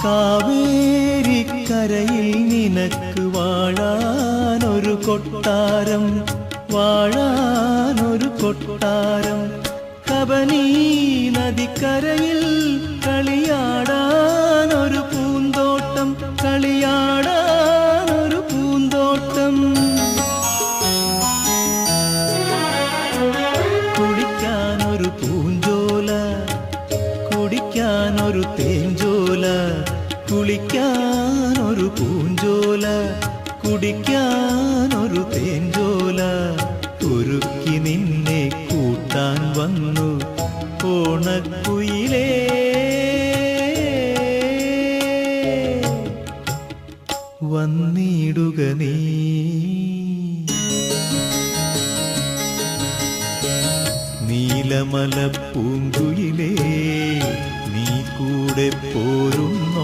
കാവേരിക്കരയിൽ നിനക്ക് വാഴാനൊരു കൊട്ടാരം, വാഴാനൊരു കൊട്ടാരം. കബനി നദിക്കരയിൽ കളിയാടാനൊരു പൂന്തോട്ടം, കളിയാടാനൊരു പൂന്തോട്ടം. കുടിക്കാനൊരു പൂഞ്ചോല, കുടിക്കാനൊരു തേഞ്ചോല, കുളിക്കാനൊരു പൂഞ്ചോല, കുടിക്കാനൊരു തേഞ്ചോല. ഒരുക്കി നിന്നെ കൂട്ടാൻ വന്നു ഓണക്കുയിലേ. വന്നിടുക നീ നീലമല പൂങ്കുയിലേ, നീ കൂടെ പോരും